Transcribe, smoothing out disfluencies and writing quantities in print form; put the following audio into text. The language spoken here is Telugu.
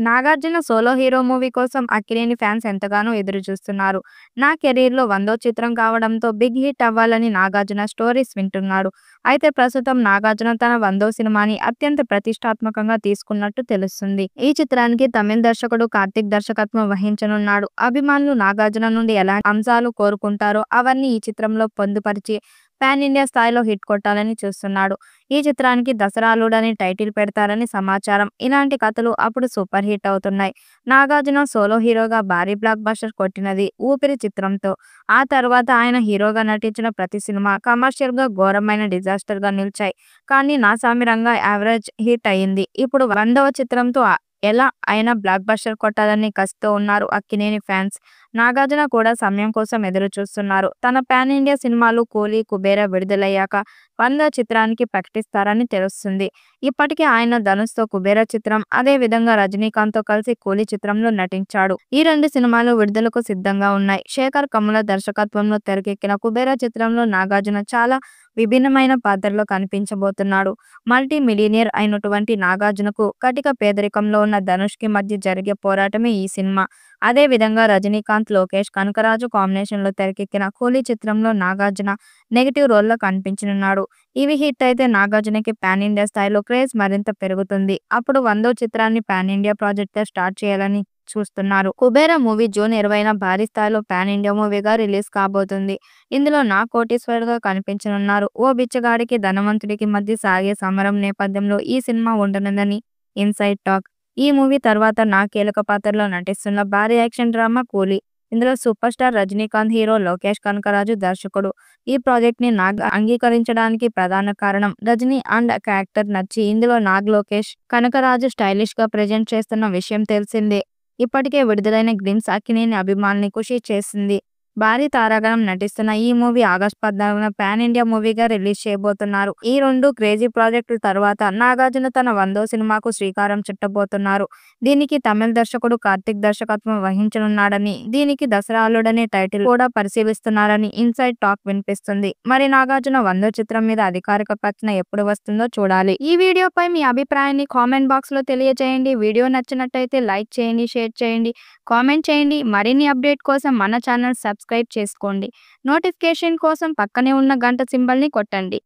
నాగార్జున సోలో హీరో మూవీ కోసం అక్కినేని ఫ్యాన్స్ ఎంతగానో ఎదురుచూస్తున్నారు. నా కెరీర్‌లో 100వ చిత్రం కావడంతో బిగ్ హిట్ అవ్వాలని నాగార్జున స్టోరీస్ వింటున్నాడు. అయితే ప్రస్తుతం నాగార్జున తన 100వ సినిమాని అత్యంత ప్రతిష్టాత్మకంగా తీసుకున్నట్టు తెలుస్తుంది. ఈ చిత్రానికి తమిళ్ దర్శకుడు కార్తీక్ దర్శకత్వం వహించనున్నాడు. అభిమానులు నాగార్జున నుండి ఎలాంటి అంశాలు కోరుకుంటారో అవన్నీ ఈ చిత్రంలో పొందుపరిచి పాన్ ఇండియా స్థాయిలో హిట్ కొట్టాలని చూస్తున్నాడు. ఈ చిత్రానికి దసరా అల్లుడు అని టైటిల్ పెడతారని సమాచారం. ఇలాంటి కథలు అప్పుడు సూపర్ హిట్ అవుతున్నాయి. నాగార్జున సోలో హీరోగా భారీ బ్లాక్ బస్టర్ కొట్టినది 'ఊపిరి' చిత్రంతో. ఆ తర్వాత ఆయన హీరోగా నటించిన ప్రతి సినిమా కమర్షియల్‌గా ఘోరమైన డిజాస్టర్‌గా నిలిచాయి. కానీ 'నా సామిరంగా' యావరేజ్ హిట్ అయింది. ఇప్పుడు 100వ చిత్రంతో ఎలా అయినా బ్లాక్ బస్టర్ కొట్టాలని కసితో ఉన్నారు అక్కినేని ఫ్యాన్స్. నాగార్జున కూడా సమయం కోసం ఎదురు చూస్తున్నారు. తన పాన్ ఇండియా సినిమాలు 'కూలీ', 'కుబేర' విడుదలయ్యాక 100వ చిత్రానికి ప్రకటిస్తారని తెలుస్తుంది. ఇప్పటికే ఆయన ధనుష్‌తో 'కుబేర' చిత్రం, అదే విధంగా రజనీకాంత్‌తో కలిసి 'కూలీ' చిత్రంలో నటించాడు. ఈ రెండు సినిమాలు విడుదలకు సిద్ధంగా ఉన్నాయి. శేఖర్ కమ్ముల దర్శకత్వంలో తెరకెక్కిన 'కుబేర' చిత్రంలో నాగార్జున చాలా విభిన్నమైన పాత్రలో కనిపించబోతున్నాడు. మల్టీ మిలియనీర్ అయినటువంటి నాగార్జునకు కటిక పేదరికంలో ఉన్న ధనుష్‌కి మధ్య జరిగే పోరాటమే ఈ సినిమా. అదే విధంగా రజనీకాంత్, లోకేష్ కనకరాజు కాంబినేషన్‌లో తెరకెక్కిన 'కూలీ' చిత్రంలో నాగార్జున నెగెటివ్ రోల్‌లో కనిపించనున్నాడు. ఇవి హిట్ అయితే నాగార్జునకి పాన్ ఇండియా స్థాయిలో క్రేజ్ మరింత పెరుగుతుంది. అప్పుడు 100వ చిత్రాన్ని పాన్ ఇండియా ప్రాజెక్ట్‌గా స్టార్ట్ చేయాలని చూస్తున్నారు. 'కుబేర' మూవీ జూన్ 20న భారీ స్థాయిలో పాన్ ఇండియా మూవీగా రిలీజ్ కాబోతుంది. ఇందులో కోటీశ్వరుడుగా కనిపించనున్నారు. ఓ బిచ్చగాడికి, ధనవంతుడికి మధ్య సాగే సమరం నేపథ్యంలో ఈ సినిమా ఉండనుందని ఇన్సైడ్ టాక్. ఈ మూవీ తర్వాత కీలక పాత్రలో నటిస్తున్న భారీ యాక్షన్ డ్రామా 'కూలీ'. ఇందులో super star Rajinikanth hero, Lokesh Kanagaraj దర్శకుడు. ఈ ప్రాజెక్ట్‌ని అంగీకరించడానికి ప్రధాన కారణం రజనీ అండ్ క్యారెక్టర్ నచ్చి ఇందులో లోకేష్ కనకరాజు స్టైలిష్‌గా ప్రెజెంట్ చేస్తున్న విషయం తెలిసిందే. ఇప్పటికే విడుదలైన గ్లింప్స్ అక్కినేని అభిమానుల్ని ఖుషి చేసింది. భారీ తారాగణం నటిస్తున్న ఈ మూవీ ఆగస్టు 14న పాన్ ఇండియా మూవీగా రిలీజ్ చేయబోతున్నారు. ఈ రెండు క్రేజీ ప్రాజెక్టుల తర్వాత నాగార్జున తన 100వ సినిమాకు శ్రీకారం చుట్టబోతున్నారు. దీనికి తమిళ దర్శకుడు కార్తీక్ దర్శకత్వం వహించనున్నాడని, దీనికి దసరా అల్లుడు అనే టైటిల్ కూడా పరిశీలిస్తున్నారని ఇన్సైడ్ టాక్ వినిపిస్తుంది. మరి నాగార్జున 100వ చిత్రం మీద అధికారిక ప్రకటన ఎప్పుడు వస్తుందో చూడాలి. ఈ వీడియోపై మీ అభిప్రాయాన్ని కామెంట్ బాక్స్‌లో తెలియజేయండి. వీడియో నచ్చినట్టయితే లైక్ చేయండి, షేర్ చేయండి, కామెంట్ చేయండి. మరిన్ని అప్డేట్ కోసం మన ఛానల్ సబ్స్క్రైబ్ చేసుకోండి. నోటిఫికేషన్ కోసం పక్కనే ఉన్న గంట సింబల్‌ని కొట్టండి.